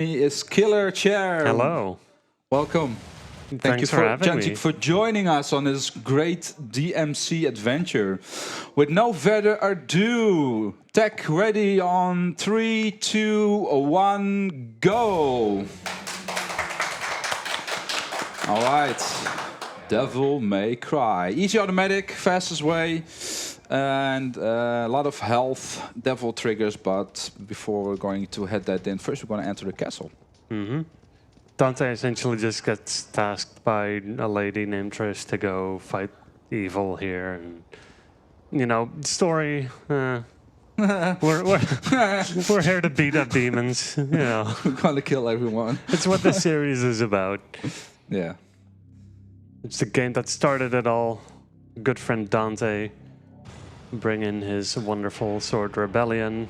He is KillerChair. Hello. Welcome. Thank you for joining us on this great DMC adventure. With no further ado, tech ready on 3, 2, 1, go. All right. Devil May Cry. Easy automatic, fastest way, and a lot of health, devil triggers. But before we're going to head that in, first we're going to enter the castle. Mm-hmm. Dante essentially just gets tasked by a lady named Trish to go fight evil here, and you know, story. We're here to beat up demons. You know, We're gonna kill everyone. It's what the series is about. Yeah, it's the game that started it all. Good friend Dante bringing his wonderful sword Rebellion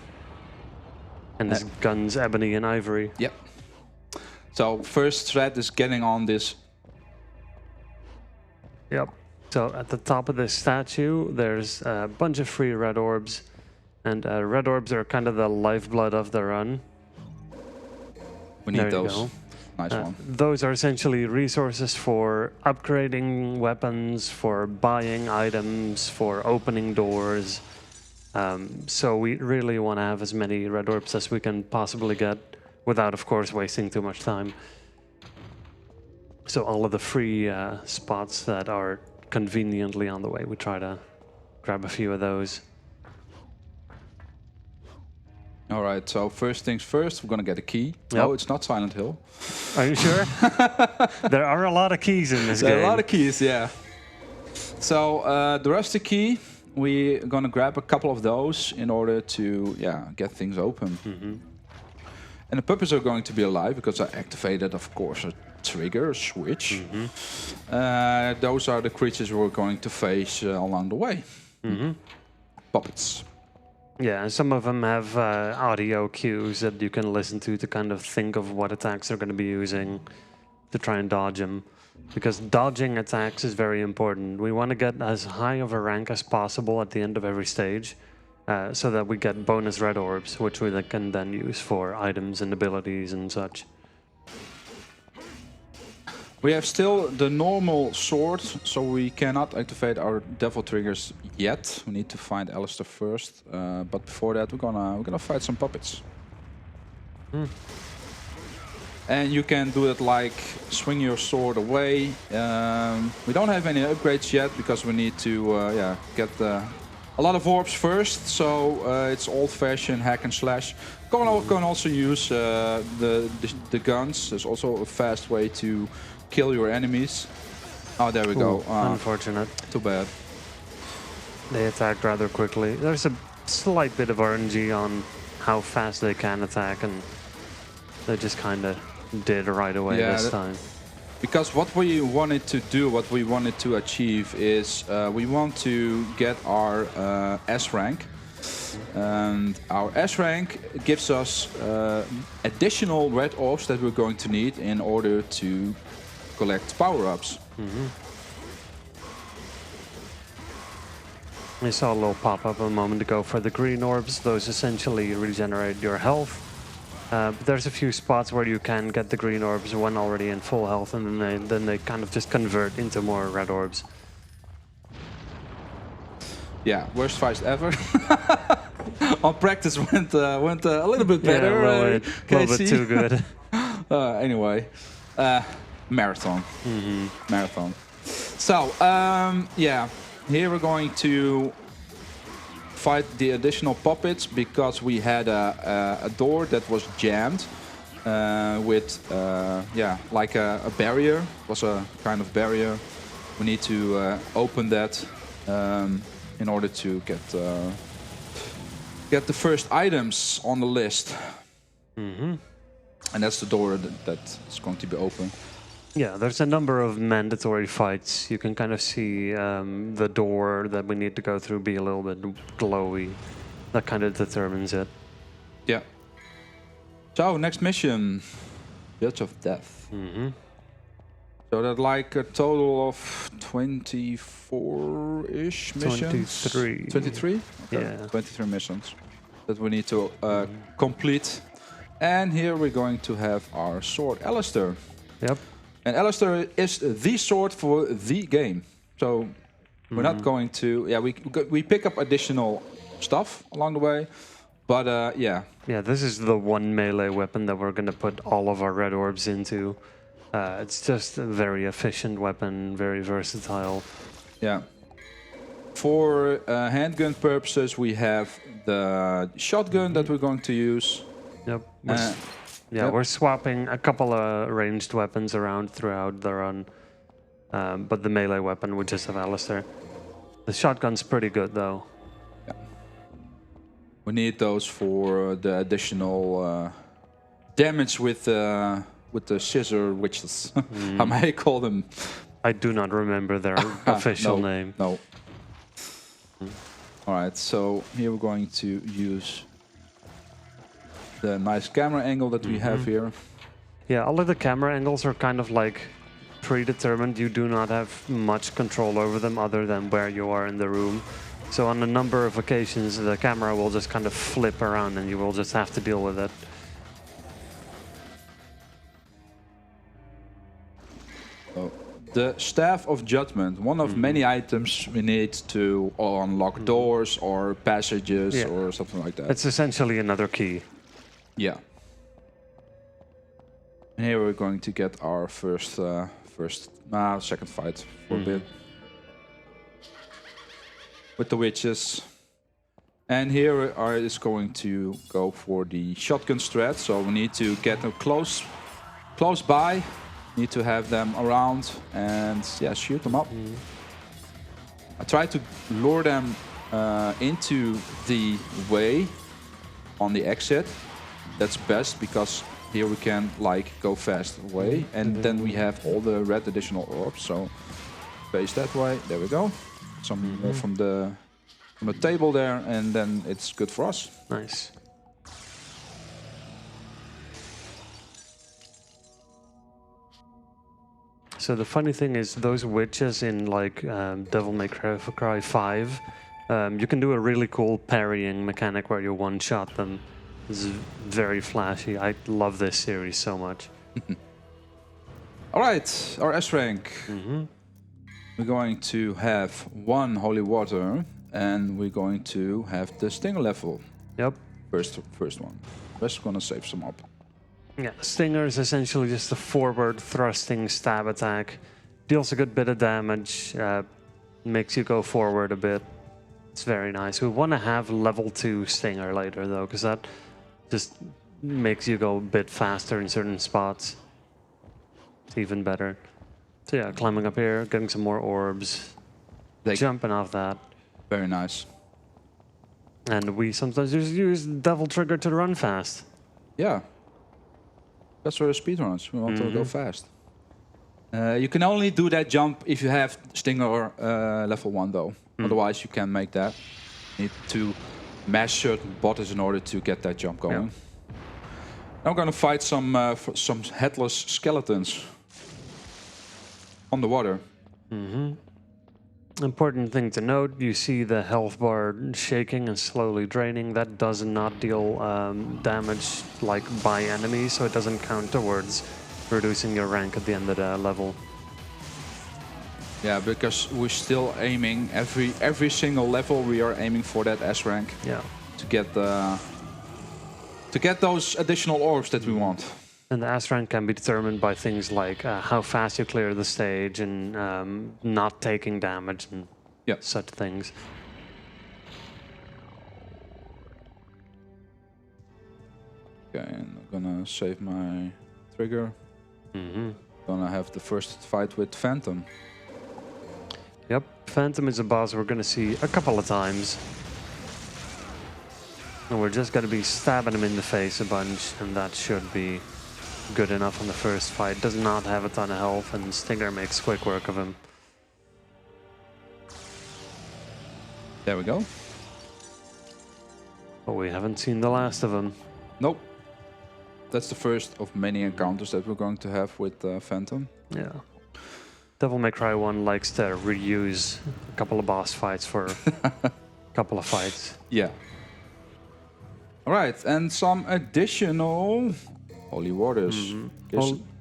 and his guns Ebony and Ivory. Yep. So first threat is getting on this. Yep. So at the top of this statue, there's a bunch of free red orbs. And red orbs are kind of the lifeblood of the run. We need those. Nice one. Those are essentially resources for upgrading weapons, for buying items, for opening doors. So we really want to have as many red orbs as we can possibly get, without, of course, wasting too much time. So all of the free spots that are conveniently on the way, we try to grab a few of those. All right, so first things first, we're going to get a key. Yep. No, it's not Silent Hill. Are you sure? There are a lot of keys in this game. There are a lot of keys, yeah. So the rusty key, we're going to grab a couple of those in order to get things open. Mm-hmm. And the puppets are going to be alive because I activated, of course, a trigger, a switch. Mm-hmm. Those are the creatures we're going to face along the way. Mm-hmm. Puppets. Yeah, and some of them have audio cues that you can listen to kind of think of what attacks they're going to be using to try and dodge them. Because dodging attacks is very important. We want to get as high of a rank as possible at the end of every stage. So that we get bonus red orbs, which we can then use for items and abilities and such. We have still the normal sword, so we cannot activate our devil triggers yet. We need to find Alistair first, but before that we're gonna fight some puppets. And you can do it like swing your sword away. We don't have any upgrades yet because we need to get a lot of orbs first, so it's old-fashioned hack and slash. Can also use the guns. There's also a fast way to kill your enemies. Oh, there we go. Unfortunate. Too bad. They attacked rather quickly. There's a slight bit of RNG on how fast they can attack, and they just kind of did right away this time. Because what we wanted to do, what we wanted to achieve is we want to get our S rank. And our S rank gives us additional red orbs that we're going to need in order to collect power-ups. We saw a little pop-up a moment ago for the green orbs. Those essentially regenerate your health. But there's a few spots where you can get the green orbs when already in full health, and then they kind of just convert into more red orbs. Yeah, worst fight ever. On practice went a little bit better. Yeah, a little bit too good. Anyway, marathon. Marathon. So here we're going to fight the additional puppets because we had a door that was jammed with like a barrier. It was a kind of barrier. We need to open that in order to get the first items on the list. And that's the door that is going to be open. Yeah, there's a number of mandatory fights. You can kind of see the door that we need to go through be a little bit glowy. That kind of determines it. Yeah. So, next mission. Judge of Death. So that's like a total of 24-ish missions? 23. 23? Okay. Yeah. 23 missions that we need to complete And here we're going to have our sword, Alistair. Yep. And Alistair is the sword for the game. So we're not going to... Yeah, we pick up additional stuff along the way. But yeah. Yeah, this is the one melee weapon that we're going to put all of our red orbs into. It's just a very efficient weapon, very versatile. Yeah. For handgun purposes, we have the shotgun that we're going to use. Yep. Yep. We're swapping a couple of ranged weapons around throughout the run. But the melee weapon would just have Alistair. The shotgun's pretty good, though. Yeah. We need those for the additional damage with the scissor witches. How may I call them? I do not remember their official name. No. All right, so here we're going to use the nice camera angle that we have here. Yeah, all of the camera angles are kind of like predetermined. You do not have much control over them other than where you are in the room. So on a number of occasions, the camera will just kind of flip around and you will just have to deal with it. So, the Staff of Judgment, one of many items we need to unlock doors or passages or something like that. It's essentially another key. Yeah. And here we're going to get our second fight for a bit. With the witches. And here is going to go for the shotgun strat. So we need to get them close by. Need to have them around and shoot them up. I try to lure them into the way on the exit. That's best because here we can go fast away, and then we have all the red additional orbs. So face that way. There we go. Some more from the table there, and then it's good for us. Nice. So the funny thing is, those witches in Devil May Cry 5, you can do a really cool parrying mechanic where you one-shot them. It's very flashy. I love this series so much. All right, our S rank. We're going to have 1 holy water, and we're going to have the stinger level. Yep. First one. Just gonna save some up. Yeah, Stinger is essentially just a forward thrusting stab attack. Deals a good bit of damage, makes you go forward a bit. It's very nice. We want to have level 2 Stinger later though, because that just makes you go a bit faster in certain spots. It's even better. So yeah, climbing up here, getting some more orbs, jumping off that. Very nice. And we sometimes just use Devil Trigger to run fast. Yeah. That's for the speedrunners. We want to go fast. You can only do that jump if you have Stinger level 1 though. Otherwise you can't make that. You need to mash certain buttons in order to get that jump going. Yeah. Now I'm going to fight some headless skeletons on the water. Important thing to note, you see the health bar shaking and slowly draining. That does not deal damage by enemies, so it doesn't count towards reducing your rank at the end of the level. Yeah, because we're still aiming, every single level we are aiming for that S rank. Yeah. To get those additional orbs that we want. And the S rank can be determined by things like how fast you clear the stage and not taking damage and such things. Okay, and I'm gonna save my trigger. Gonna have the first fight with Phantom. Yep, Phantom is a boss we're gonna see a couple of times. And we're just gonna be stabbing him in the face a bunch, and that should be good enough on the first fight. Does not have a ton of health, and Stinger makes quick work of him. There we go. But we haven't seen the last of him. Nope. That's the first of many encounters that we're going to have with Phantom. Yeah. Devil May Cry 1 likes to reuse a couple of boss fights for a couple of fights. Yeah. All right, and some additional holy waters.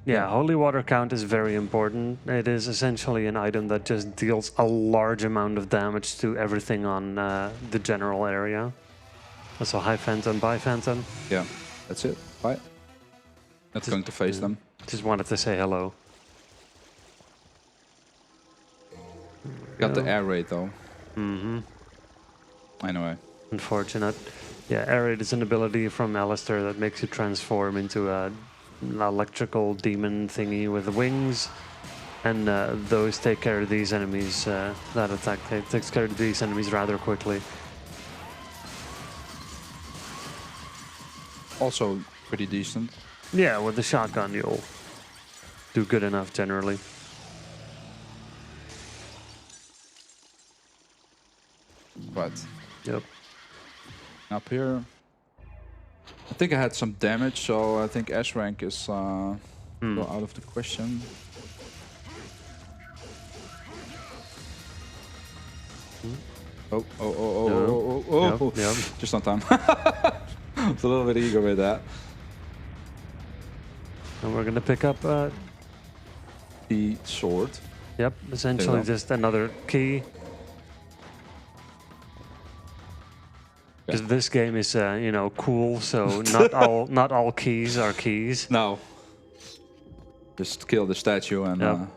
Holy water count is very important. It is essentially an item that just deals a large amount of damage to everything on the general area. So hi Phantom, bye Phantom. Yeah, that's it. Bye. Not going to face them. Just wanted to say hello. Got the air raid though. Anyway. Unfortunate. Yeah, air raid is an ability from Alistair that makes you transform into an electrical demon thingy with wings. And those take care of these enemies. That attack takes care of these enemies rather quickly. Also pretty decent. Yeah, with the shotgun you'll do good enough generally. But Yep. up here, I think I had some damage, so I think S rank is out of the question. Oh. Yep. Just on time. It's a little bit eager with that. And we're gonna pick up The sword. yep, essentially just another key. Because this game is cool, so not all keys are keys. No. Just kill the statue and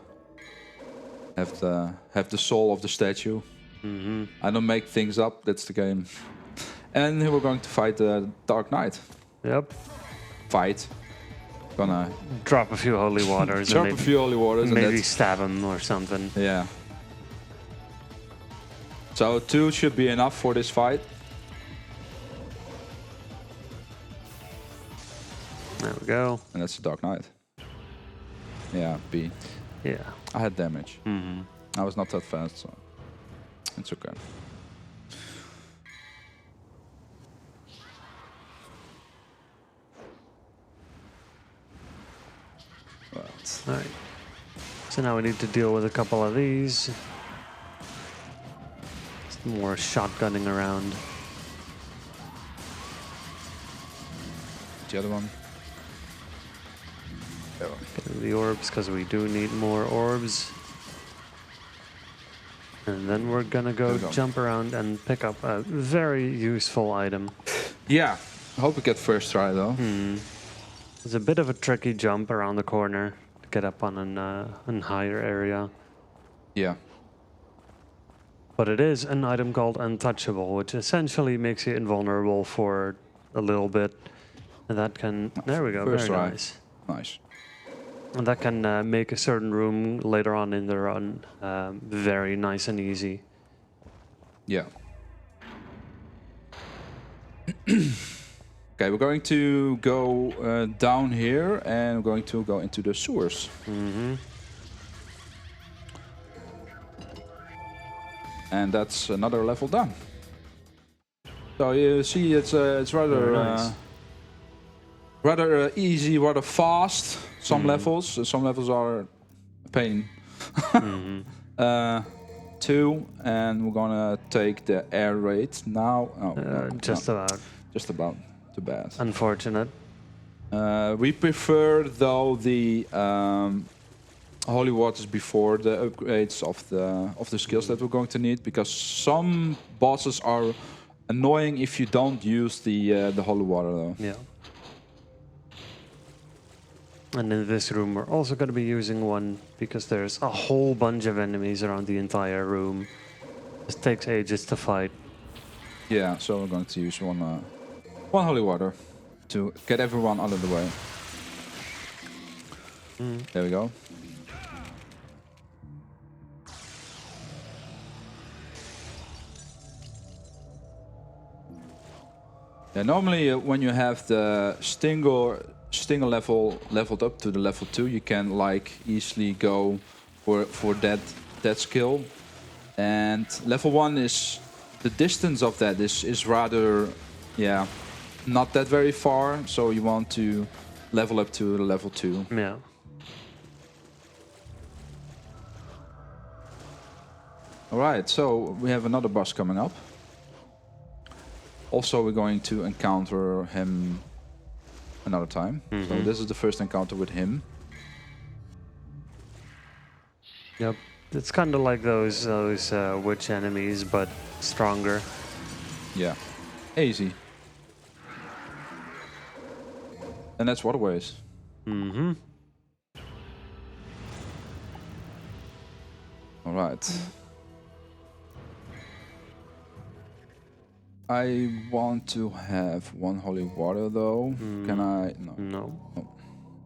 have the soul of the statue. I don't make things up. That's the game. And here we're going to fight the Dark Knight. Yep. Fight. Gonna Drop a few holy waters. drop a few holy waters. Maybe and stab him or something. yeah. So 2 should be enough for this fight. There we go. And that's the Dark Knight. Yeah, B. Yeah. I had damage. I was not that fast, so it's okay. All right. So now we need to deal with a couple of these. Some more shotgunning around. The other one. Get the orbs because we do need more orbs. And then we're gonna go jump around and pick up a very useful item. Yeah. I hope we get first try though. It's a bit of a tricky jump around the corner to get up on an higher area. Yeah. But it is an item called Untouchable, which essentially makes you invulnerable for a little bit. And that can... There we go, First very try. nice. Nice. And that can make a certain room later on in the run very nice and easy. Yeah. Okay, we're going to go down here and we're going to go into the sewers. And that's another level done. So you see, it's rather nice. rather easy, rather fast. Some levels are a pain. 2, and we're gonna take the air raid now. Just about. Just about. Too bad. Unfortunate. We prefer though the holy waters before the upgrades of the skills that we're going to need, because some bosses are annoying if you don't use the holy water though. Yeah. And in this room, we're also going to be using one because there's a whole bunch of enemies around the entire room. This takes ages to fight. Yeah, so we're going to use one holy water to get everyone out of the way. There we go. Yeah, normally when you have the Stinger level leveled up to the level 2, you can like easily go for that skill. And level 1 is the distance of that is rather not that very far, so you want to level up to the level 2. Yeah. Alright, so we have another boss coming up. Also, we're going to encounter him another time. So this is the first encounter with him. Yep. It's kind of like those witch enemies, but stronger. Yeah. Easy. And that's waterways. All right. I want to have one holy water though. Can I? No. No. Oh.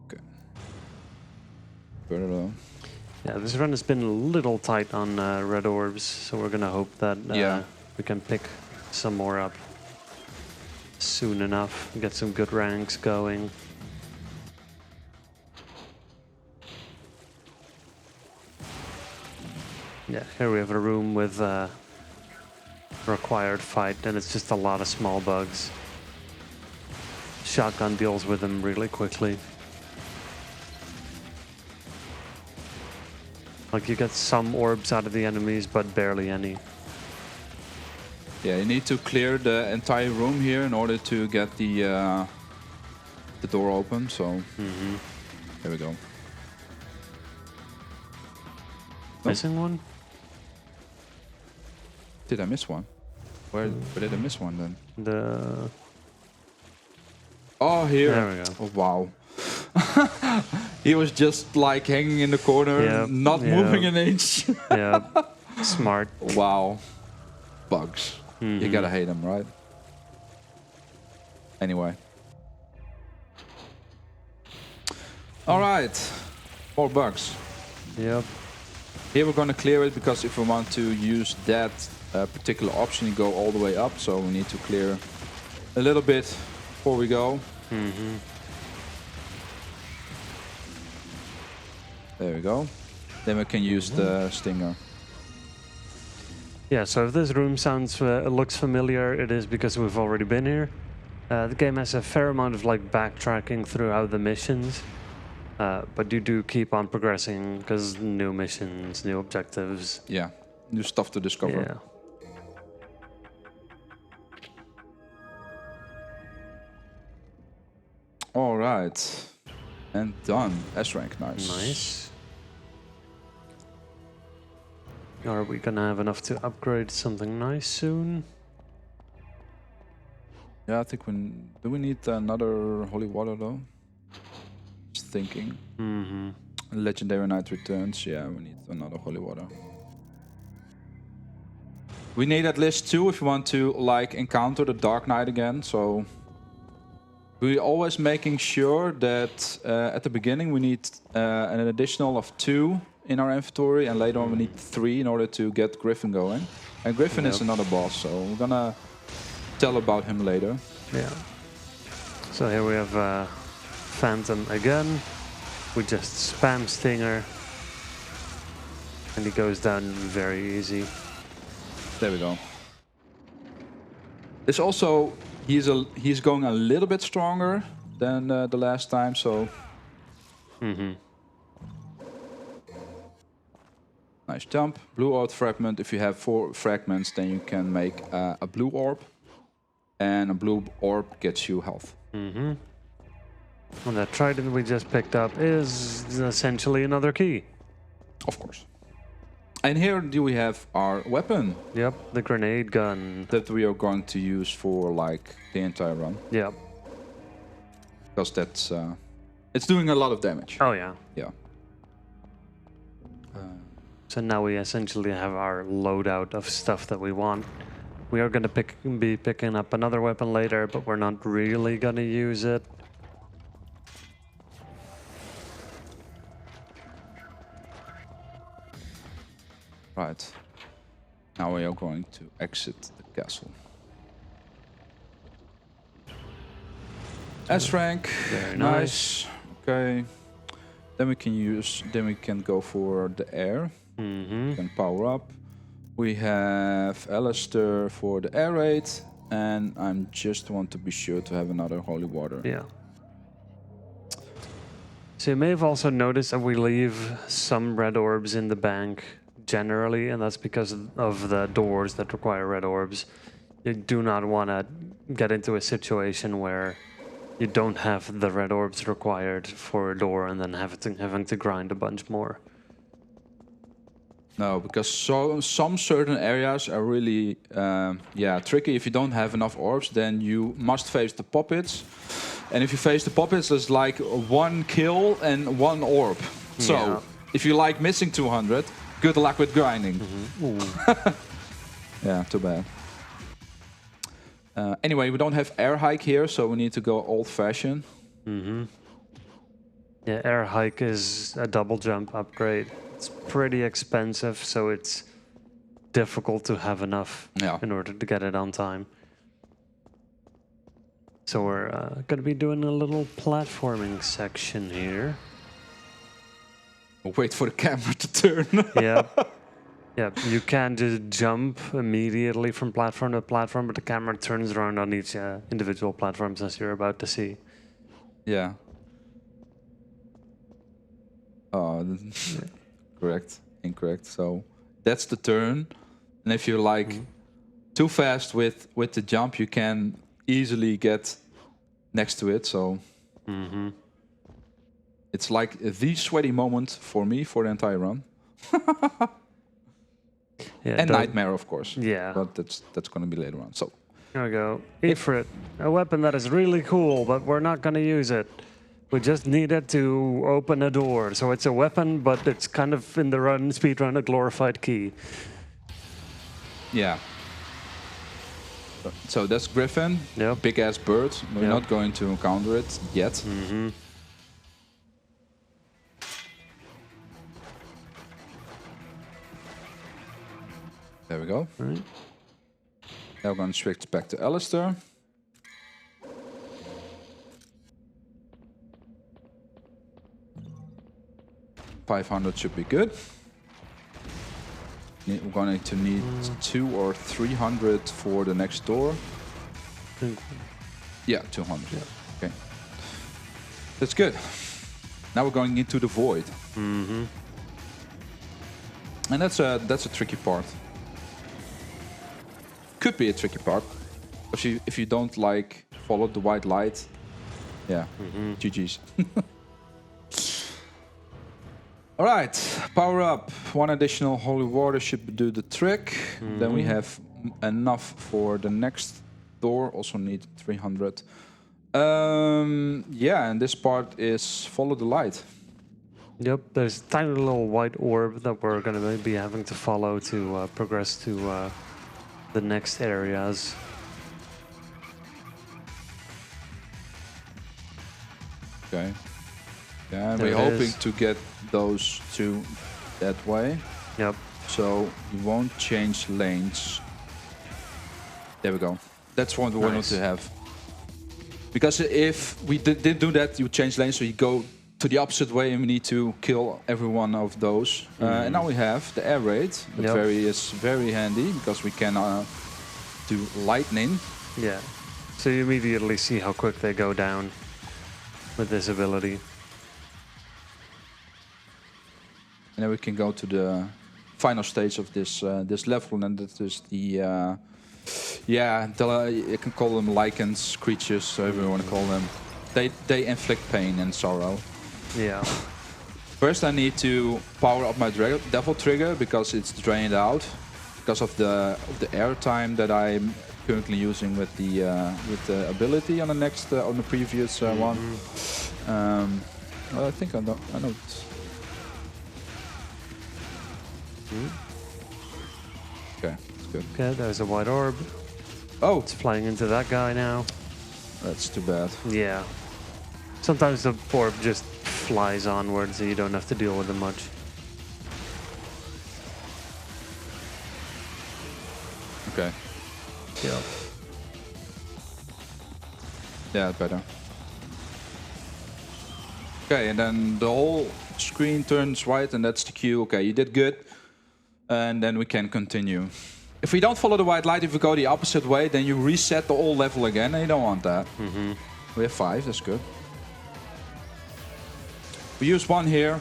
Okay. Better though. Yeah, this run has been a little tight on red orbs, so we're gonna hope that we can pick some more up soon enough, get some good ranks going. Yeah, here we have a room with required fight, and it's just a lot of small bugs. Shotgun deals with them really quickly. Like, you get some orbs out of the enemies, but barely any. Yeah, you need to clear the entire room here in order to get the door open. So there we go. Missing one? Did I miss one? Where did I miss one then? Oh, here. There we go. Oh, wow. He was just like hanging in the corner, not moving an inch. Yeah, smart. Wow. Bugs. You gotta hate them, right? Anyway. All right. More bugs. Yep. Here we're gonna clear it because if we want to use that particular option, you go all the way up. So we need to clear a little bit before we go. There we go. Then we can use the stinger. Yeah, so if this room looks familiar, it is because we've already been here. The game has a fair amount of like backtracking throughout the missions, but you do keep on progressing because new missions, new objectives. Yeah, new stuff to discover. Yeah. All right, and done. S rank, nice. Nice. Are we gonna have enough to upgrade something nice soon? Yeah, I think do we need another holy water though? Just thinking. Legendary Knight returns. Yeah, we need another holy water. We need at least 2 if you want to like encounter the Dark Knight again. So we're always making sure that at the beginning we need an additional of 2 in our inventory, and later on we need 3 in order to get Griffin going. And Griffin is another boss, so we're gonna tell about him later. Yeah. So here we have Phantom again. We just spam Stinger, and he goes down very easy. There we go. This also, he's going a little bit stronger than the last time, so. Nice jump. Blue orb fragment. If you have 4 fragments, then you can make a blue orb. And a blue orb gets you health. And that trident we just picked up is essentially another key. Of course. And here do we have our weapon. Yep, the grenade gun. That we are going to use for like the entire run. Yep. Because that's... it's doing a lot of damage. Oh yeah. Yeah. So now we essentially have our loadout of stuff that we want. We are going to be picking up another weapon later, but we're not really going to use it. Right. Now we are going to exit the castle. S rank. Very nice. Okay. Then we can go for the air. We can power up. We have Alistair for the air raid, and I just want to be sure to have another holy water. Yeah. So you may have also noticed that we leave some red orbs in the bank generally, and that's because of the doors that require red orbs. You do not want to get into a situation where you don't have the red orbs required for a door and then having to grind a bunch more. No, because some certain areas are really tricky. If you don't have enough orbs, then you must face the puppets. And if you face the puppets, there's like 1 kill and 1 orb. So if you like missing 200, good luck with grinding. Yeah, too bad. Anyway, we don't have air hike here, so we need to go old-fashioned. Yeah, air hike is a double jump upgrade. It's pretty expensive, so it's difficult to have enough in order to get it on time. So we're going to be doing a little platforming section here. Wait for the camera to turn. Yeah. Yeah, you can just jump immediately from platform to platform, but the camera turns around on each individual platforms as you're about to see. Yeah. Correct. Incorrect. So that's the turn. And if you're like too fast with the jump, you can easily get next to it. So it's like the sweaty moment for me for the entire run. Yeah, and Nightmare, of course. Yeah. But that's going to be later on. So here we go. Ifrit, a weapon that is really cool, but we're not going to use it. We just need it to open a door. So it's a weapon, but it's kind of in the speedrun a glorified key. Yeah. So that's Griffin. Yep. Big ass bird. We're not going to encounter it yet. There we go. Right. Now we're going to switch back to Alistair. $500 should be good. We're going to need 200 or 300 for the next door. Yeah, 200. Yeah. Okay. That's good. Now we're going into the void. And that's a tricky part. Could be a tricky part. If you don't like follow the white light, yeah, GG's. All right, power up. 1 additional holy water should do the trick. Then we have enough for the next door. Also need 300. Yeah, and this part is follow the light. Yep, there's a tiny little white orb that we're going to be having to follow to progress to the next areas. Okay. Yeah, and we're hoping to get those 2 that way. Yep. So you won't change lanes. There we go. That's what we wanted to have. Because if we didn't do that, you change lanes, so you go to the opposite way, and we need to kill every one of those. And now we have the air raid. That is very handy because we can do lightning. Yeah. So you immediately see how quick they go down with this ability. And then we can go to the final stage of this this level, and that is the you can call them lichens, creatures, however you want to call them. They inflict pain and sorrow. Yeah. First, I need to power up my devil trigger because it's drained out because of the air time that I'm currently using with the ability on the next on the previous one. Well, I think I know. Okay, that's good. Okay, there's a white orb. Oh, It's flying into that guy now. that's too bad. Yeah. Sometimes the orb just flies onwards and you don't have to deal with it much. Okay. Yeah. Yeah, better. Okay, and then the whole screen turns white, and that's the cue. Okay, you did good. And then we can continue. If we don't follow the white light, if we go the opposite way, then you reset the whole level again, and you don't want that. We have 5, that's good. We use 1 here.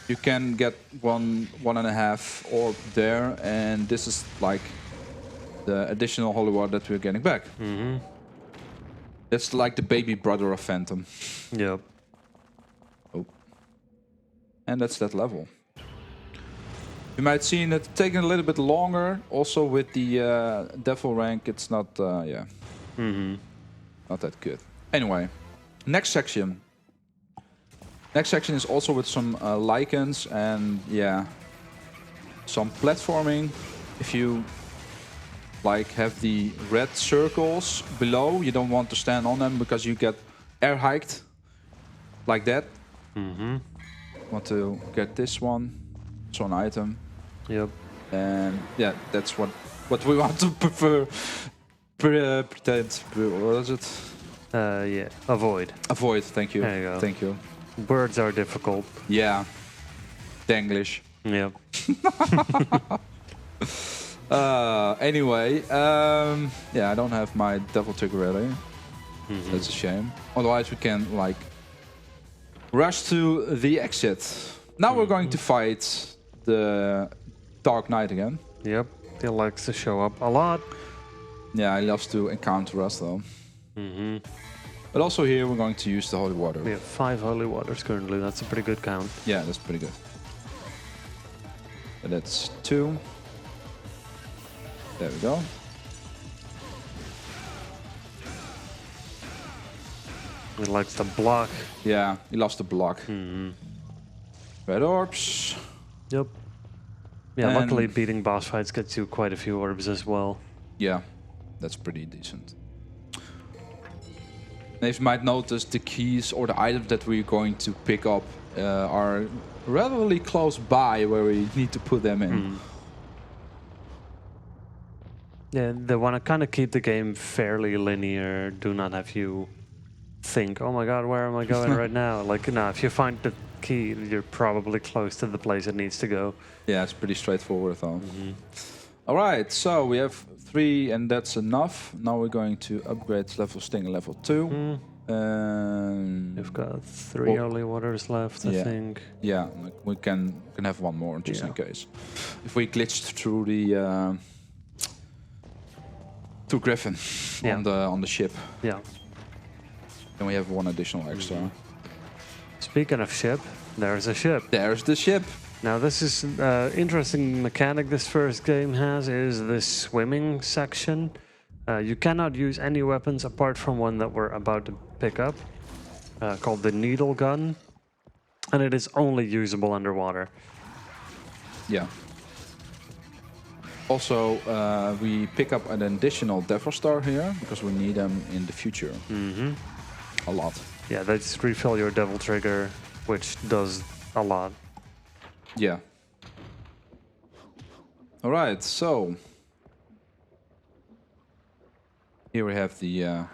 You can get 1.5 orb there, and this is like the additional holy water that we're getting back. It's like the baby brother of Phantom. Yep. Oh. And that's that level. You might see it taking a little bit longer. Also with the devil rank, it's not, yeah. Not that good. Anyway, next section. Next section is also with some lichens and, yeah, some platforming. If you like have the red circles below, you don't want to stand on them because you get air hiked like that. Want to get this one. It's an item. Yep. And yeah, that's what we want to pretend. What is it? Yeah. Avoid. Avoid. Thank you. There you go. Thank you. Words are difficult. Yeah. Denglish. Yep. Anyway, yeah, I don't have my devil trigger ready. That's a shame. Otherwise, we can like rush to the exit. Now we're going to fight the Dark Knight again. Yep. He likes to show up a lot. Yeah, he loves to encounter us though. But also here we're going to use the holy water. We have 5 holy waters currently. That's a pretty good count. Yeah, that's pretty good. But that's 2. There we go. He likes to block. Yeah, he loves to block. Red orbs. Yep. Yeah, And luckily beating boss fights gets you quite a few orbs as well. Yeah, that's pretty decent. And you might notice the keys or the items that we're going to pick up are relatively close by where we need to put them in. Yeah, they want to kind of keep the game fairly linear. Do not have you think, oh my god, where am I going right now? Like, no, if you find the key, you're probably close to the place it needs to go. Yeah, it's pretty straightforward though. All right, so we have 3 and that's enough. Now we're going to upgrade level Sting level 2. We've got 3 holy waters left, I think. Yeah, like we can have one more just in case. If we glitched through the to Griffin on the ship. Yeah. Then we have 1 additional extra. Speaking of ship, there's a ship. There's the ship. Now this is interesting mechanic this first game has is this swimming section. You cannot use any weapons apart from one that we're about to pick up, called the needle gun, and it is only usable underwater. Yeah. Also, we pick up an additional Devil Star here because we need them in the future. A lot. Yeah, they just refill your devil trigger, which does a lot. Yeah. All right, so here we have the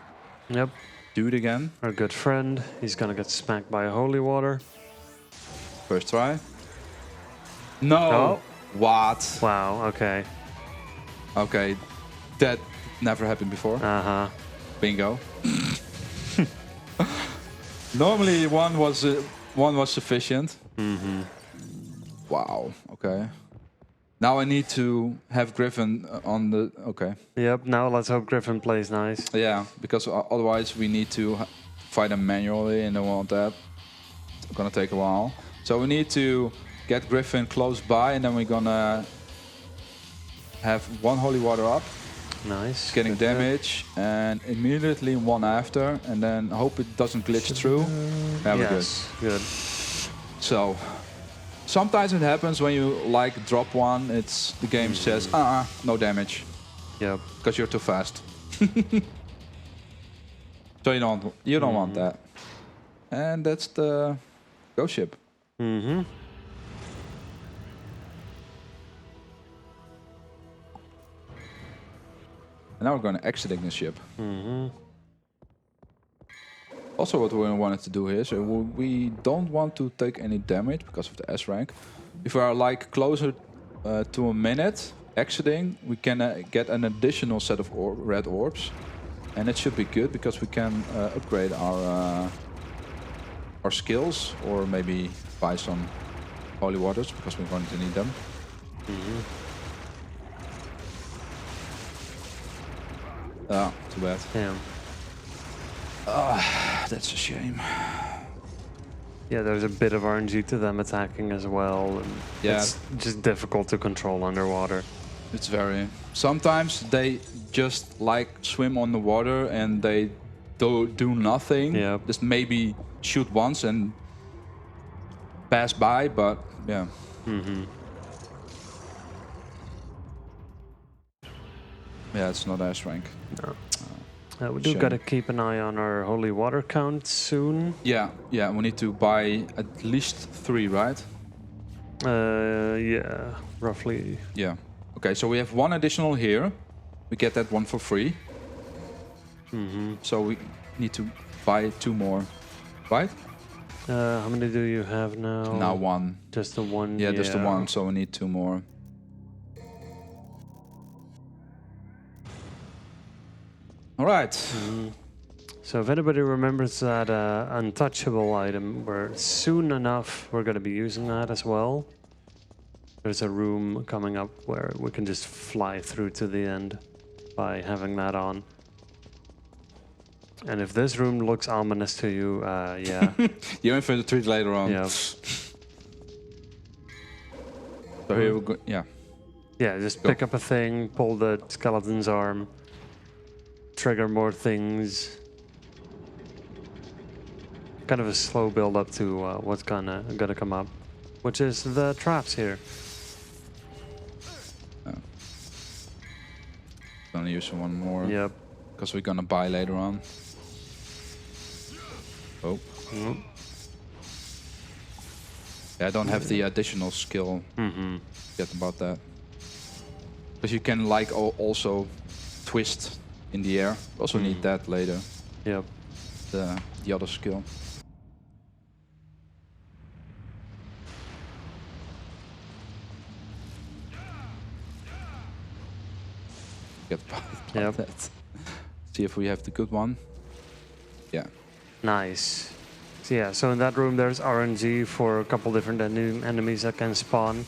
dude again. Our good friend. He's gonna get smacked by holy water. First try. No. Oh. What? Wow. Okay. Okay, that never happened before. Bingo. Normally one was sufficient. Wow. Okay. Now I need to have Griffin on the... Okay. Yep, now let's hope Griffin plays nice. Yeah, because otherwise we need to fight him manually and I don't want that. It's gonna take a while. So we need to get Griffin close by and then we're gonna have 1 holy water up. Nice. Getting good damage and immediately 1 after and then hope it doesn't glitch through. There we go. Good. So... sometimes it happens when you like drop 1, it's the game says, no damage. Yep. Because you're too fast. So you don't want that. And that's the ghost ship. And now we're going to exiting the ship. Also what we wanted to do here, so we don't want to take any damage because of the S rank. If we are like closer to a minute exiting, we can get an additional set of red orbs. And it should be good because we can upgrade our skills or maybe buy some holy waters because we're going to need them. Oh, too bad. Yeah. That's a shame. Yeah, there's a bit of RNG to them attacking as well. And Yeah. it's just difficult to control underwater. It's very... Sometimes they just like swim on the water and they do nothing. Yeah. Just maybe shoot once and pass by, but yeah. Yeah, it's not S rank. No. We do Shame. gotta keep an eye on our holy water count soon. Yeah, we need to buy at least 3, right? Yeah, roughly. Yeah. Okay, so we have 1 additional here. We get that one for free. So we need to buy 2 more, right? How many do you have now? Now 1. Just the one? Yeah, just the 1, so we need 2 more. All right. So if anybody remembers that untouchable item, soon enough we're going to be using that as well. There's a room coming up where we can just fly through to the end by having that on. And if this room looks ominous to you, yeah. You're in for the treat later on. Yeah. So here we go. Yeah. Yeah, just pick up a thing, pull the skeleton's arm, trigger more things. Kind of a slow build up to what's gonna come up, which is the traps here. Gonna use 1 more. Yep. Because we're gonna buy later on. Oh. Yeah, I don't have the additional skill yet about that. Because you can like also twist in the air. Also need that later. Yep. The other skill. Get that. See if we have the good one. Yeah. Nice. So yeah, so in that room there's RNG for a couple different enemies that can spawn.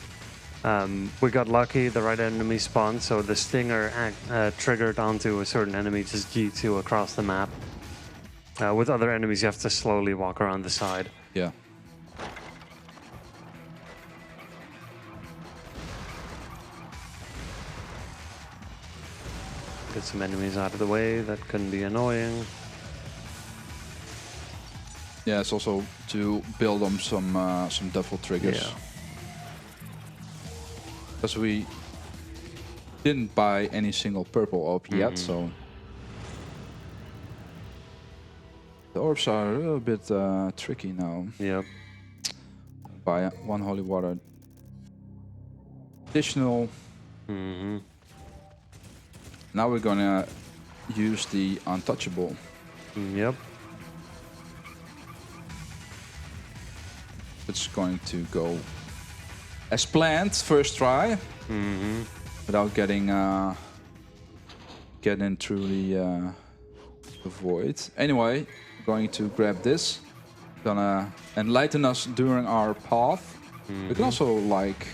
We got lucky, the right enemy spawned, so the stinger triggered onto a certain enemy, just G2 across the map. With other enemies you have to slowly walk around the side. Yeah. Get some enemies out of the way, that can be annoying. Yeah, it's also to build on some devil triggers. Yeah. Because we didn't buy any single purple orb yet, so the orbs are a little bit tricky now. Yep. Buy 1 holy water. Additional. Now we're gonna use the untouchable. Yep. It's going to go as planned, first try, without getting through the void. Anyway, going to grab this, gonna enlighten us during our path. We can also like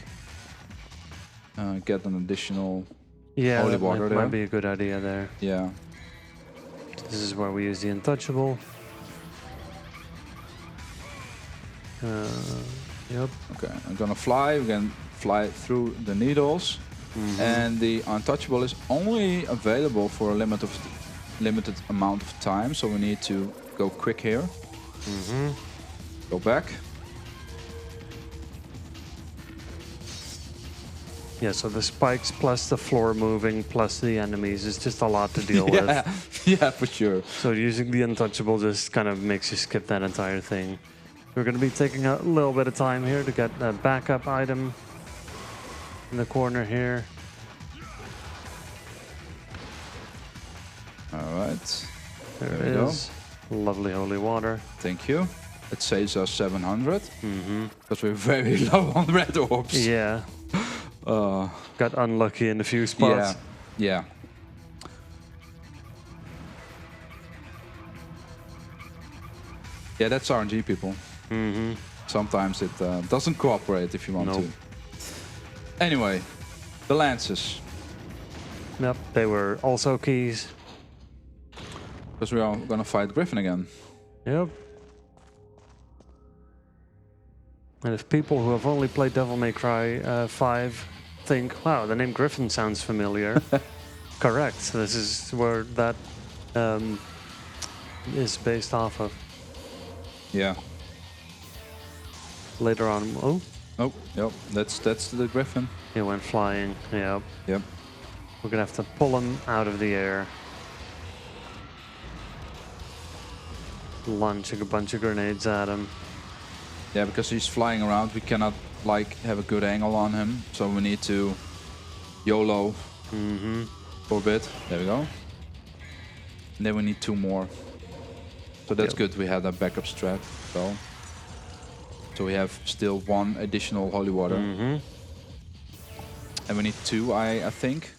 get an additional holy water there. Might be a good idea there. Yeah. This is where we use the untouchable. Yep. Okay, I'm gonna fly. We can fly through the needles, and the untouchable is only available for a limited amount of time. So we need to go quick here. Go back. Yeah, so the spikes plus the floor moving plus the enemies is just a lot to deal with. Yeah, for sure. So using the untouchable just kind of makes you skip that entire thing. We're going to be taking a little bit of time here to get a backup item in the corner here. All right. There it is. Lovely holy water. Thank you. It saves us 700. Because we're very low on red orbs. Yeah. Got unlucky in a few spots. Yeah. Yeah, that's RNG, people. Sometimes it doesn't cooperate if you want to. Anyway, the lances. Yep, they were also keys. Because we are gonna fight Griffin again. Yep. And if people who have only played Devil May Cry 5 think, wow, the name Griffin sounds familiar, correct. This is where that is based off of. Yeah. Later on, oh, Oh, yep. That's the Griffin. he went flying. Yep. Yep. We're gonna have to pull him out of the air. Launch a bunch of grenades at him. Yeah, because he's flying around, we cannot like have a good angle on him, so we need to YOLO for a bit. There we go. And then we need 2 more. So that's good. We had a backup strat. So we have still 1 additional holy water, and we need 2, I think,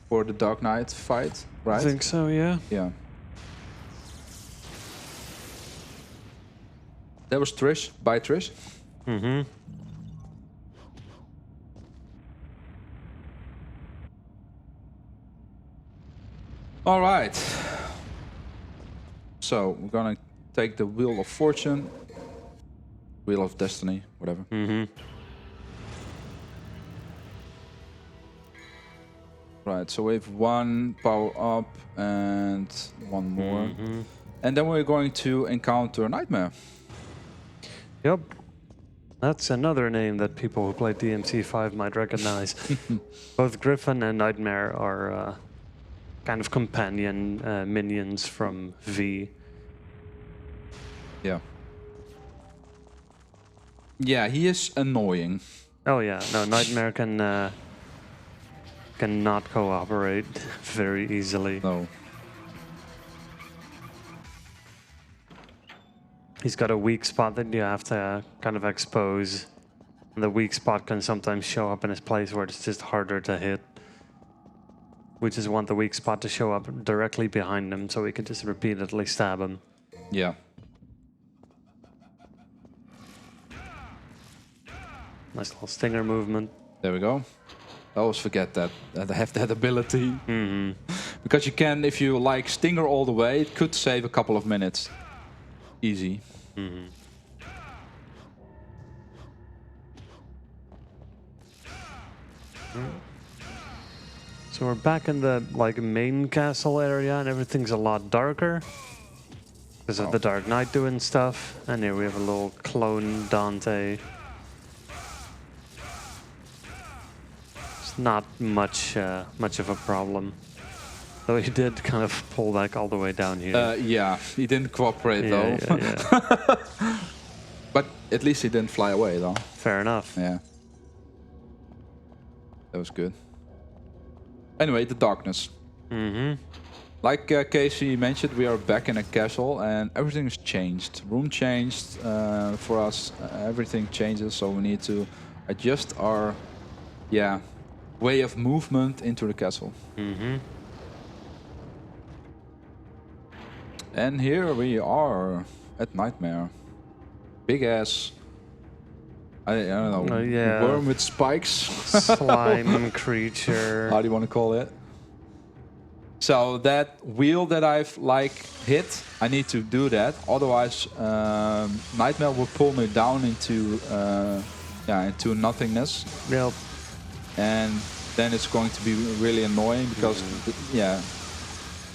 for the Dark Knight fight, right? I think so. Yeah. Yeah. That was Trish. Bye, Trish. All right. So we're gonna take the Wheel of Fortune, Wheel of Destiny, whatever. Right. So we have 1 power up and 1 more, and then we're going to encounter Nightmare. Yep. That's another name that people who play DMC5 might recognize. Both Griffin and Nightmare are kind of companion minions from V. Yeah. Yeah, he is annoying. Oh yeah, no, Nightmare cannot cooperate very easily. No. He's got a weak spot that you have to kind of expose. And the weak spot can sometimes show up in his place where it's just harder to hit. We just want the weak spot to show up directly behind him so we can just repeatedly stab him. Yeah. Nice little stinger movement. There we go. I always forget that I have that ability. Because you can, if you like stinger all the way, it could save a couple of minutes. Easy. So we're back in the main castle area and everything's a lot darker because of the Dark Knight doing stuff. And here we have a little clone Dante. It's not much of a problem. Though he did kind of pull back all the way down here. Yeah, he didn't cooperate though. Yeah. But at least he didn't fly away though. Fair enough. Yeah. That was good. Anyway, the darkness. Like Casey mentioned, we are back in a castle and everything has changed. Room changed for us. Everything changes, so we need to adjust our way of movement into the castle. And here we are at Nightmare. Big ass, I don't know, worm with spikes. Slime creature. How do you want to call it? So that wheel that I've hit, I need to do that. Otherwise, Nightmare will pull me down into nothingness. Yep. And then it's going to be really annoying because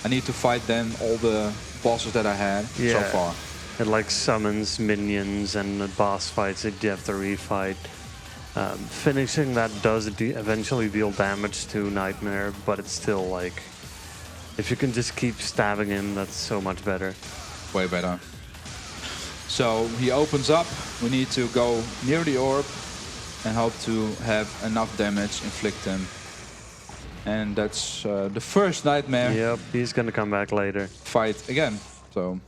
I need to fight then all the bosses that I had so far. It summons minions and the boss fights that you have to refight. Finishing that does eventually deal damage to Nightmare, but it's still if you can just keep stabbing him, that's so much better. Way better. So he opens up, we need to go near the orb and hope to have enough damage, inflict him. And that's the first Nightmare. Yep, he's gonna come back later. Fight again, so.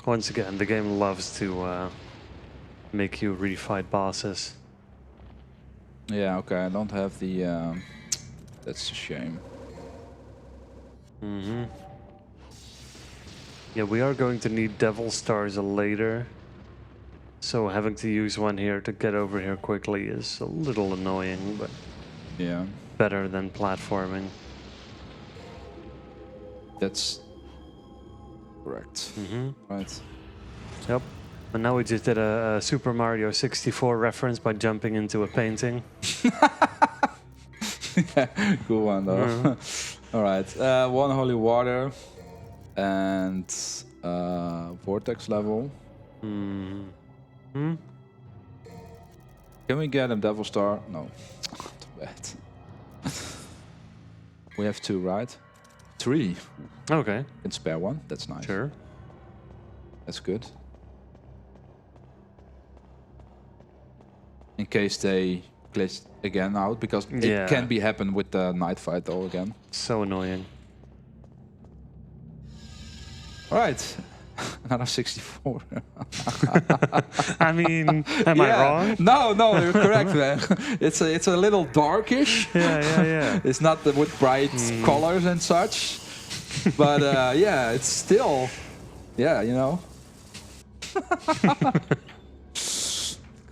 Once again, the game loves to make you refight bosses. Yeah, okay, I don't have the... that's a shame. Yeah, we are going to need Devil Stars later. So having to use one here to get over here quickly is a little annoying, but yeah, better than platforming. That's correct. Right. Yep. And now we just did a Super Mario 64 reference by jumping into a painting. Yeah, cool one though. All right. One holy water and vortex level. Can we get a devil star? No. Too bad. We have 2, right? 3. Okay. Can spare 1. That's nice. Sure. That's good. In case they glitch again out, because it can be happen with the night fight though again. So annoying. All right. Another 64. I mean, am I wrong? No, you're correct, man. It's a little darkish. Yeah. It's not with bright colors and such, but yeah, it's still, yeah, you know.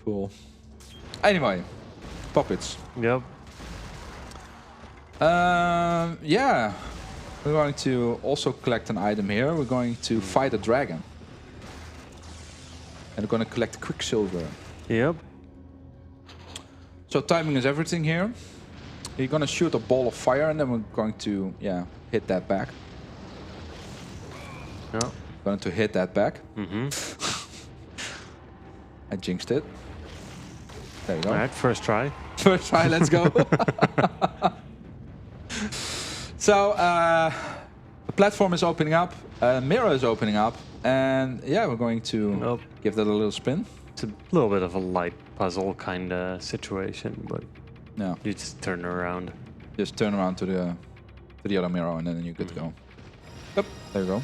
Cool. Anyway, puppets. Yep. Yeah. We're going to also collect an item here. We're going to fight a dragon. And we're going to collect Quicksilver. Yep. So timing is everything here. You're going to shoot a ball of fire and then we're going to, hit that back. Yep. Going to hit that back. I jinxed it. There we go. All right, first try. First try, let's go. So, the platform is opening up, mirror is opening up, and yeah, we're going to give that a little spin. It's a little bit of a light puzzle kind of situation, but you just turn around. Just turn around to the other mirror, and then you're good to go. Yep, there you go.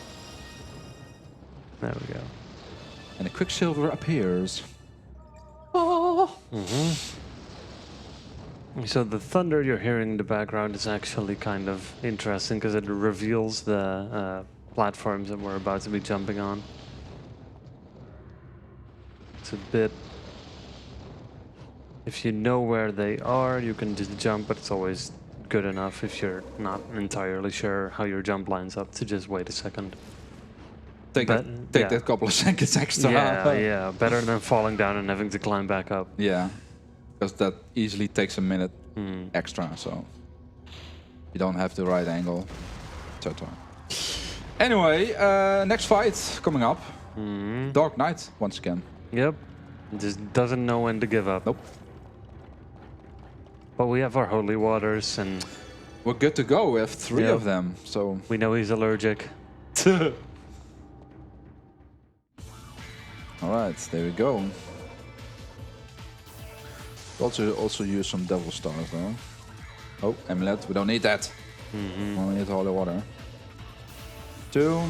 There we go. And the Quicksilver appears. Oh. So the thunder you're hearing in the background is actually kind of interesting because it reveals the platforms that we're about to be jumping on. It's a bit... If you know where they are, you can just jump, but it's always good enough if you're not entirely sure how your jump lines up to just wait a second. Take that couple of seconds extra. Yeah, better than falling down and having to climb back up. Yeah. Because that easily takes a minute extra, so you don't have the right angle, etc. Anyway, next fight coming up. Dark Knight once again. Yep, just doesn't know when to give up. Nope. But we have our holy waters and we're good to go. We have 3 of them, so we know he's allergic. All right, there we go. Also use some devil stars though. Oh, amulet. We don't need that. We only need holy water. 2.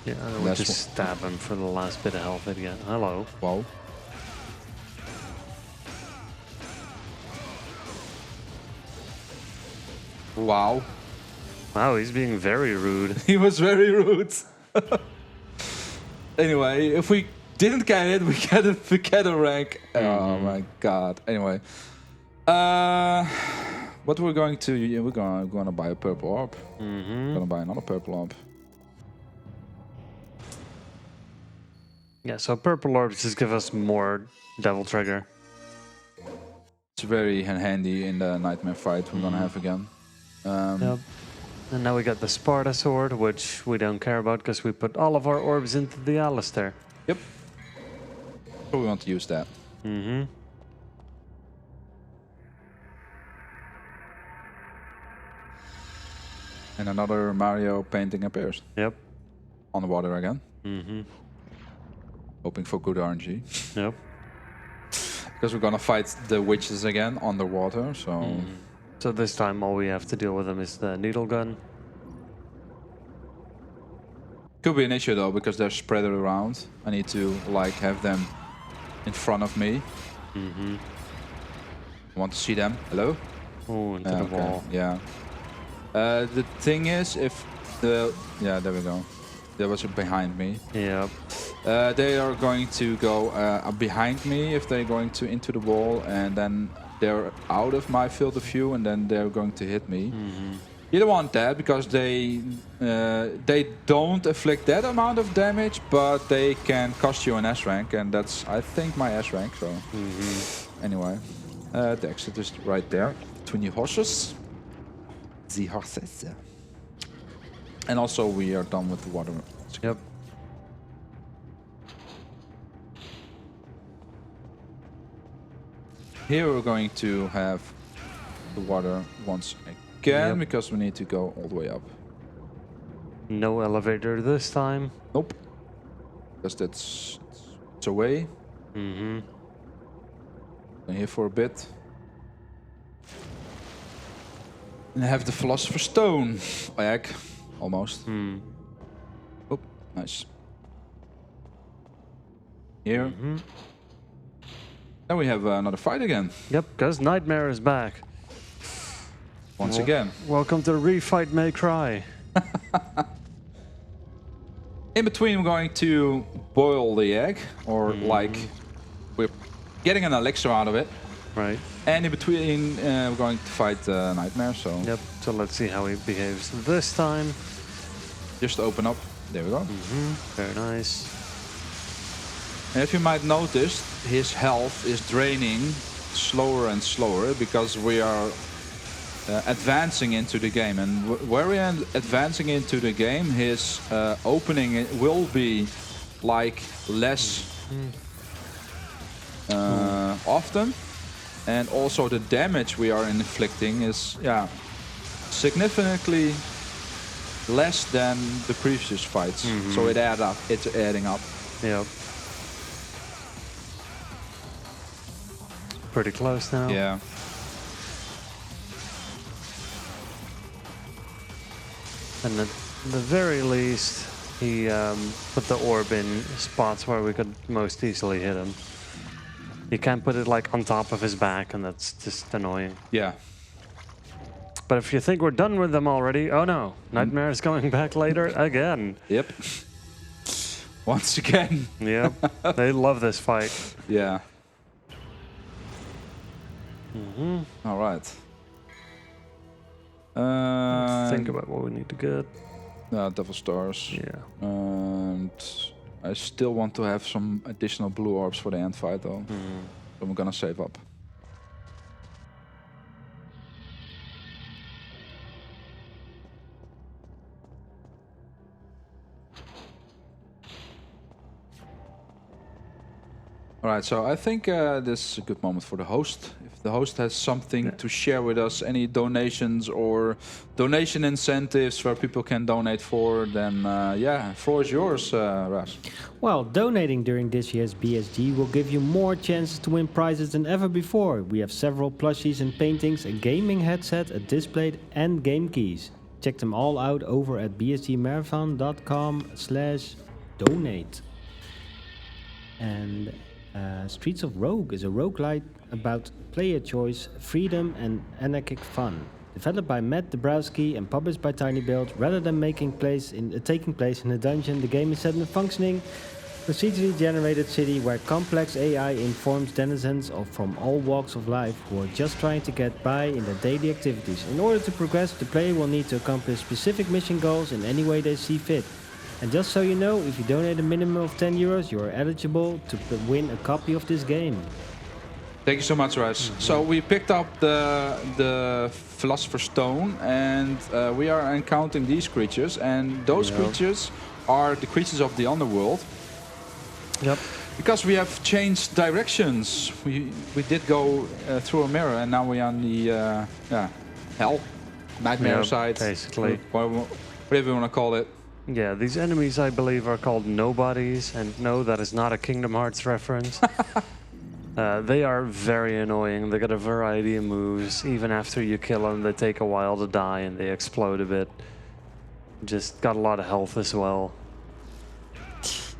Yeah, we'll just stab him for the last bit of health again. Hello. Wow. Wow. Wow, he's being very rude. He was very rude. Anyway, if we didn't get it, we get a rank. Oh my god. Anyway, what we're going to? Yeah, we're gonna buy a purple orb. Gonna buy another purple orb. Yeah, so purple orbs just give us more devil trigger. It's very handy in the nightmare fight we're gonna have again. Yep. And now we got the Sparta sword, which we don't care about because we put all of our orbs into the Alistair. Yep. So we want to use that. And another Mario painting appears. Yep. On the water again. Hoping for good RNG. Yep. Because we're gonna fight the witches again underwater, so... So this time all we have to deal with them is the needle gun. Could be an issue though, because they're spread around. I need to like have them in front of me. Want to see them? Hello? Oh, into the wall. Yeah. The thing is, if the... Yeah, there we go. There was behind me. Yep. They are going to go behind me if they're going to into the wall, and then they're out of my field of view, and then they're going to hit me. You don't want that because they don't inflict that amount of damage, but they can cost you an S rank, and that's I think my S rank. So anyway, the exit is right there between the horses. The horses. And also we are done with the water. Yep. Here we're going to have the water once again, Yep. because we need to go all the way up. No elevator this time. Nope. Because it's away. Mm-hmm. Been here for a bit. And I have the Philosopher's Stone. Egg. Almost. Oh, nice. Here. Then we have another fight again. Yep, because Nightmare is back. Once again. Welcome to Refight May Cry. In between, we're going to boil the egg, or like we're getting an elixir out of it. Right. And in between, we're going to fight Nightmare. So Yep. So let's see how he behaves this time. just open up. There we go. Very nice. And if you might notice, his health is draining slower and slower because we are advancing into the game. And where we are advancing into the game, his opening will be like less often. And also the damage we are inflicting is significantly less than the previous fights. So it adds up. It's adding up. Yep. Pretty close now. Yeah. And at the very least, he put the orb in spots where we could most easily hit him. You can't put it like on top of his back, and that's just annoying. Yeah. But if you think we're done with them already, oh no, Nightmare is coming back later again. Yep. Once again. Yep. They love this fight. Yeah. All right. Think about what we need to get. Devil Stars. Yeah. And I still want to have some additional blue orbs for the end fight though. So I'm gonna save up. All right, so I think this is a good moment for the host. If the host has something to share with us, any donations or donation incentives where people can donate for, then floor is yours, Rhass. Well, donating during this year's BSG will give you more chances to win prizes than ever before. We have several plushies and paintings, a gaming headset, a display, and game keys. Check them all out over at bsgmarathon.com/donate. And Streets of Rogue is a roguelite about player choice, freedom, and anarchic fun. Developed by Matt Dabrowski and published by TinyBuild, rather than taking place in a dungeon, the game is set in a functioning, procedurally generated city where complex AI informs denizens from all walks of life who are just trying to get by in their daily activities. In order to progress, the player will need to accomplish specific mission goals in any way they see fit. And just so you know, if you donate a minimum of €10, you are eligible to win a copy of this game. Thank you so much, Rhass. So we picked up the Philosopher's Stone, and we are encountering these creatures, and those creatures are the creatures of the underworld. Yep. Because we have changed directions. We did go through a mirror, and now we are on the hell, nightmare side, basically. Whatever you want to call it. Yeah, these enemies, I believe, are called nobodies, and no, that is not a Kingdom Hearts reference. They are very annoying. They got a variety of moves. Even after you kill them, they take a while to die, and they explode a bit. Just got a lot of health as well.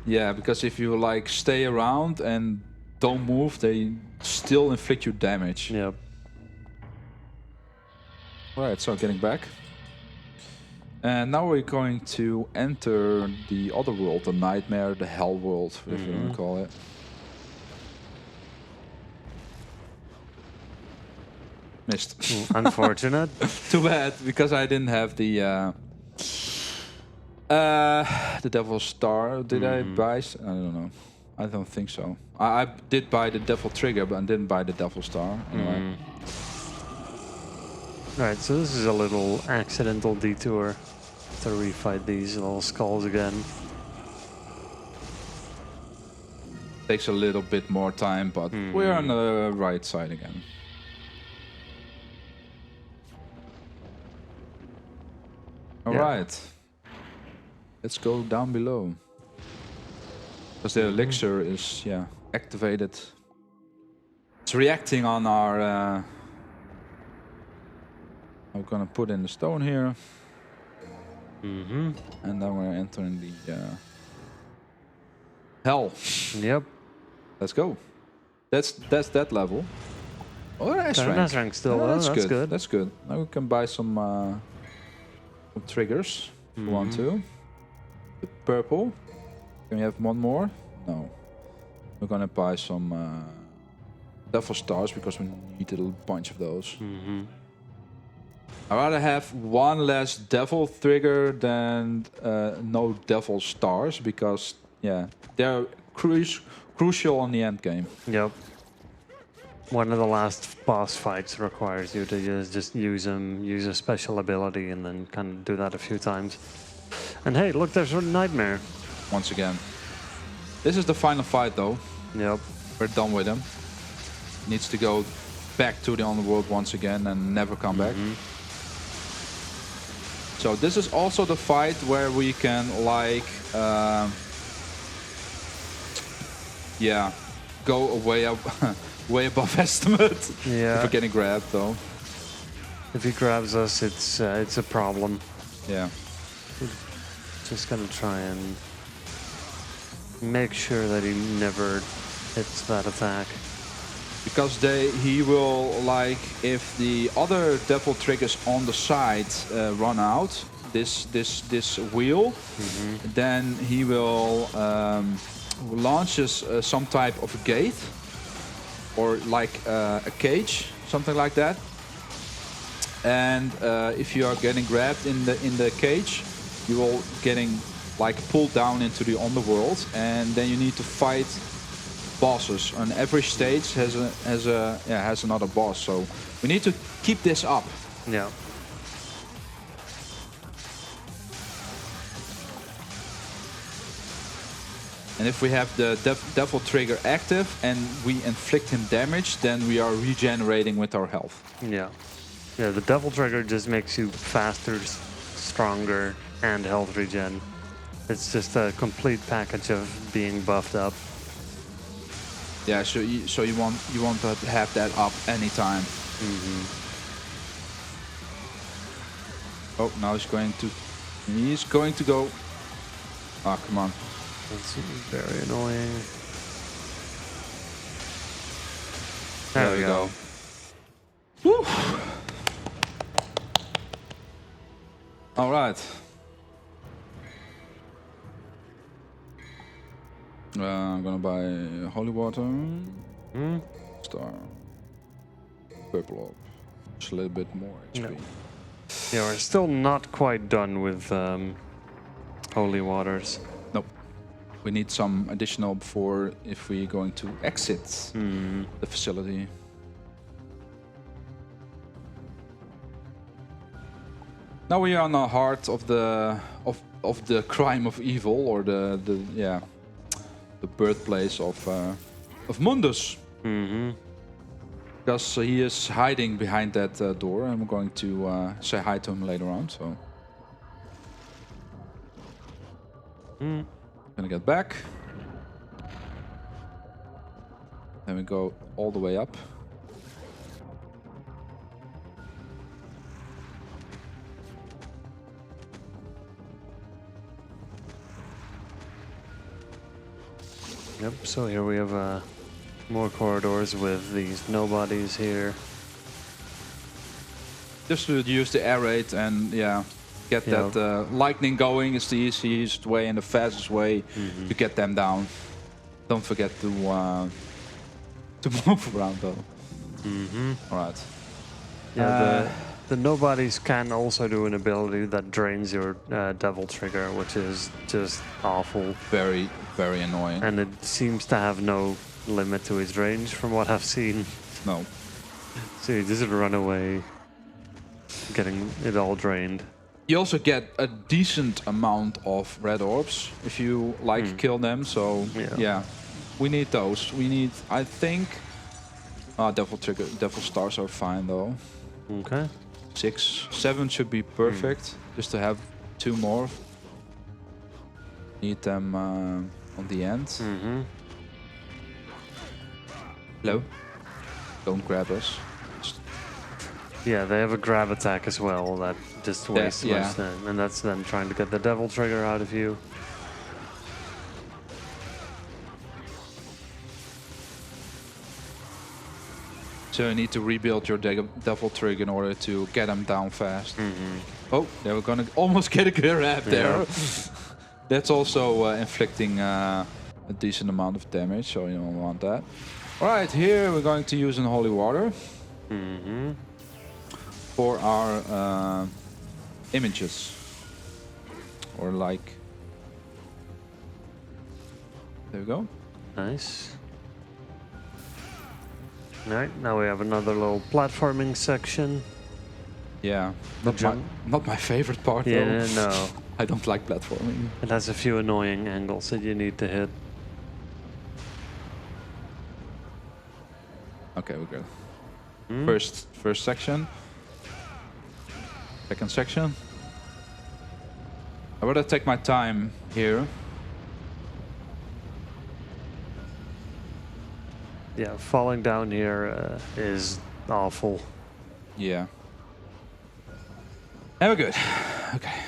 Yeah, because if you like stay around and don't move, they still inflict you damage. Yep. Alright, so getting back. And now we're going to enter the other world, the nightmare, the hell world, whatever you want to call it. Missed. Unfortunate. Too bad, because I didn't have the Devil Star. Did I buy? I don't know. I don't think so. I did buy the Devil Trigger, but I didn't buy the Devil Star. Anyway. Alright, so this is a little accidental detour to refight these little skulls again. Takes a little bit more time, but we're on the right side again. All right. Let's go down below. Because the elixir is, activated. It's reacting on our... I'm gonna put in the stone here. And then we're entering the hell. Yep. Let's go. That's that level. Oh, that's rank. That's rank still. Yeah, That's good. good. That's good. Now we can buy some triggers. If we want to. The purple. Can we have one more? No. We're gonna buy some Devil Stars because we need a bunch of those. I'd rather have one less Devil Trigger than no Devil Stars because they're crucial in the end game. Yep. One of the last boss fights requires you to just use a special ability, and then kind of do that a few times. And hey, look, there's a nightmare. Once again. This is the final fight though. Yep. We're done with him. Needs to go back to the underworld once again and never come back. So this is also the fight where we can like go way up way above estimate. Yeah. If we're getting grabbed though. If he grabs us, it's a problem. Yeah. Just gonna try and make sure that he never hits that attack. Because he will, like, if the other Devil Triggers on the side run out, this wheel, then he will launches some type of a gate, or like a cage, something like that. And if you are getting grabbed in the cage, you will getting like pulled down into the underworld, and then you need to fight bosses. And every stage has another boss. So we need to keep this up. Yeah. And if we have the Devil Trigger active and we inflict him damage, then we are regenerating with our health. Yeah. Yeah, the Devil Trigger just makes you faster, stronger, and health regen. It's just a complete package of being buffed up. Yeah, so you want to have that up anytime. Oh, now he's going to go. Ah, come on. That's very annoying. There we go. Woo! All right. I'm gonna buy holy water, star, purple orb, just a little bit more HP. No. Yeah, we're still not quite done with holy waters. Nope. We need some additional before if we're going to exit the facility. Now we are on the heart of the crime of evil, or the birthplace of Mundus. Because he is hiding behind that door, and we're going to say hi to him later on. So, gonna get back. Then we go all the way up. Yep, so here we have more corridors with these nobodies here. Just to use the air raid and get that lightning going is the easiest way and the fastest way to get them down. Don't forget to move around though. All right. Yeah, the nobodies can also do an ability that drains your devil trigger, which is just awful. Very, very annoying. And it seems to have no limit to its range from what I've seen. No. So you just run away, getting it all drained. You also get a decent amount of red orbs if you kill them. So yeah, we need those. We need, I think, devil stars are fine though. Okay. 6, 7 should be perfect. Just to have 2 more. Need them on the end. Hello. Don't grab us. Yeah, they have a grab attack as well that just wastes much time, and that's then trying to get the devil trigger out of you. So you need to rebuild your devil trigger in order to get them down fast. Oh, they were gonna almost get a grab there. That's also inflicting a decent amount of damage, so you don't want that. Alright, here we're going to use unholy water. For our images, or like, there we go. Nice. Alright, now we have another little platforming section. Yeah, not my favorite part though. Yeah, no. I don't like platforming. It has a few annoying angles that you need to hit. Okay, we're good. First section. Second section. I rather take my time here. Yeah, falling down here is awful. Yeah. And we're good. Okay.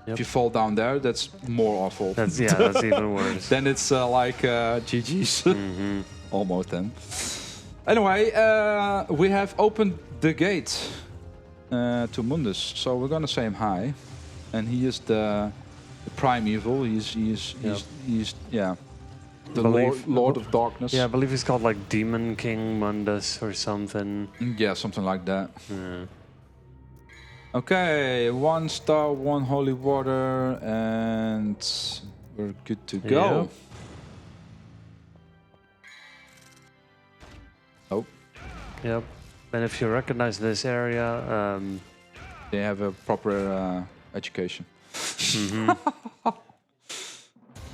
If you fall down there, that's more awful. That's even worse. Then it's like GG's. Almost then. Anyway, we have opened the gate to Mundus, so we're gonna say him hi. And he is the prime evil. He's the Lord of Darkness. Yeah, I believe he's called like Demon King Mundus or something. Yeah, something like that. Yeah. Okay, 1 star, 1 holy water, and we're good to go. Oh. Yep. And if you recognize this area, they have a proper education.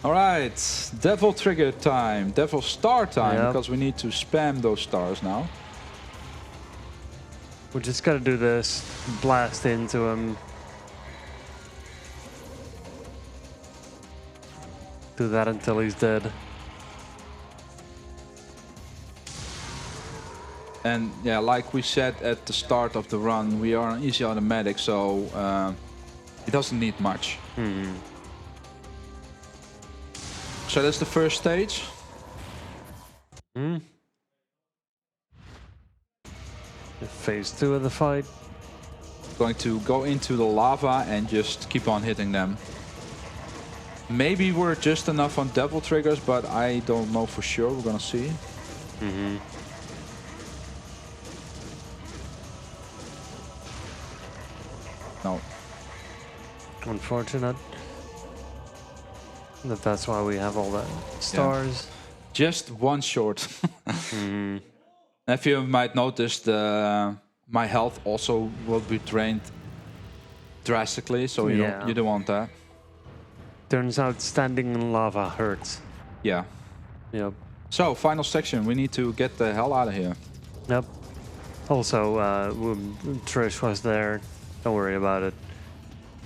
All right, devil trigger time, devil star time, because we need to spam those stars now. We just gotta do this, blast into him. Do that until he's dead. And yeah, like we said at the start of the run, we are on easy automatic, so it doesn't need much. So that's the first stage. Phase 2 of the fight. Going to go into the lava and just keep on hitting them. Maybe we're just enough on devil triggers, but I don't know for sure. We're gonna see. No. Unfortunate. That's why we have all that stars. Just one short. If you might notice, my health also will be drained drastically, so you don't want that. Turns out standing in lava hurts. Yeah. Yep. So, final section. We need to get the hell out of here. Yep. Also, Trish was there. Don't worry about it.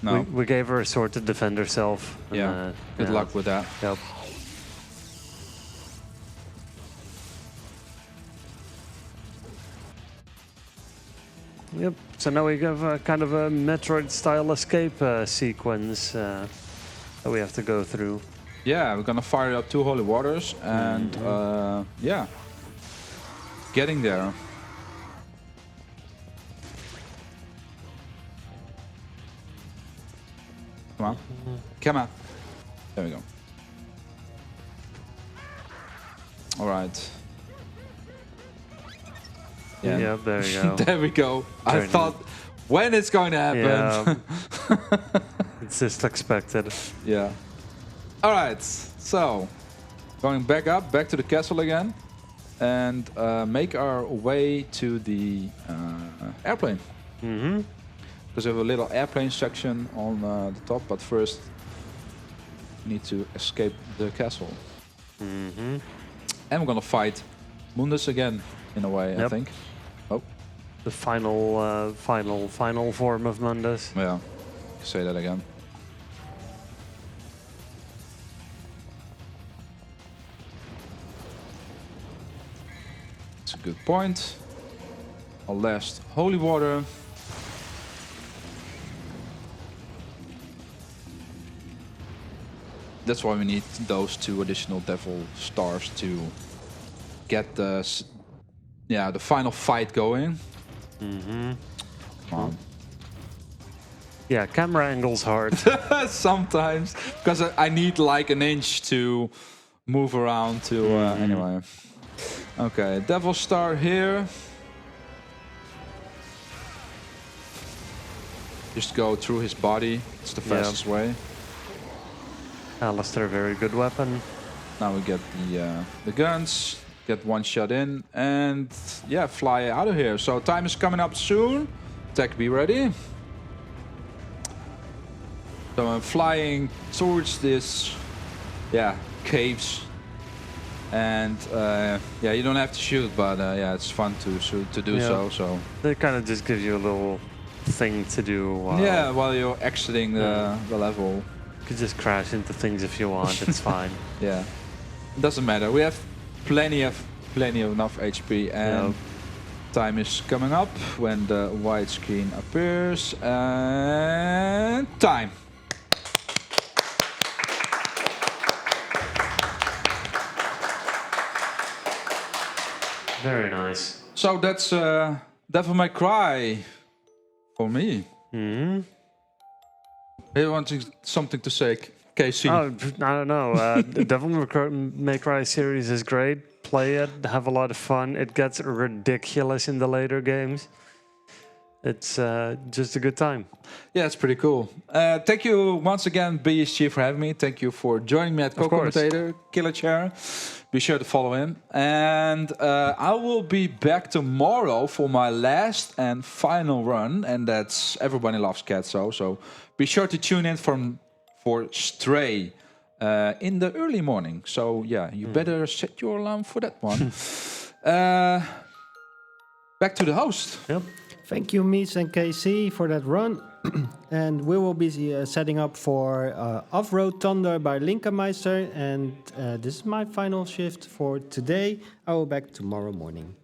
No. We gave her a sword to defend herself. Yeah. Good luck with that. Yep. Yep. So now we have kind of a Metroid-style escape sequence that we have to go through. Yeah, we're gonna fire up 2 holy waters and yeah, getting there. Come on, come on. There we go. All right. Yeah, Yep, there you go. there we go. I Very thought, when it's going to happen? Yeah. It's just expected. Yeah. All right. So, going back up, back to the castle again, and make our way to the airplane. Mm-hmm. Because we have a little airplane section on the top, but first we need to escape the castle. Mm-hmm. And we're gonna fight Mundus again, in a way, I Yep. think. Oh, The final form of Mundus. yeah. Say that again. It's a good point. Our last holy water. That's why we need those 2 additional devil stars to get the the final fight going. Mm-hmm. Come on. Yeah, camera angle's hard. Sometimes, because I need like an inch to move around to anyway. Okay, devil star here. Just go through his body. It's the fastest way. Alistair, very good weapon. Now we get the guns, get 1 shot in, and yeah, fly out of here. So time is coming up soon. Tech, be ready. So I'm flying towards this, caves. And yeah, you don't have to shoot, but yeah, it's fun to do so. They kind of just give you a little thing to do. While you're exiting the level. You could just crash into things if you want. It's fine. Yeah, it doesn't matter. We have plenty of enough HP, and time is coming up when the white screen appears. And time. Very nice. So that's Devil May Cry for me. Mm-hmm. You want something to say, KC? Oh, I don't know. The Devil May Cry series is great. Play it, have a lot of fun. It gets ridiculous in the later games. It's just a good time. Yeah, it's pretty cool. Thank you once again, BSG, for having me. Thank you for joining me at co-commentator, KillerChair. Be sure to follow him. And I will be back tomorrow for my last and final run. And that's Everybody Loves Cats. So be sure to tune in for Stray in the early morning. So yeah, you better set your alarm for that one. Back to the host. Yep. Thank you, Mies and KC, for that run. And we will be setting up for Off-Road Thunder by Linkenmeister. And this is my final shift for today. I will be back tomorrow morning.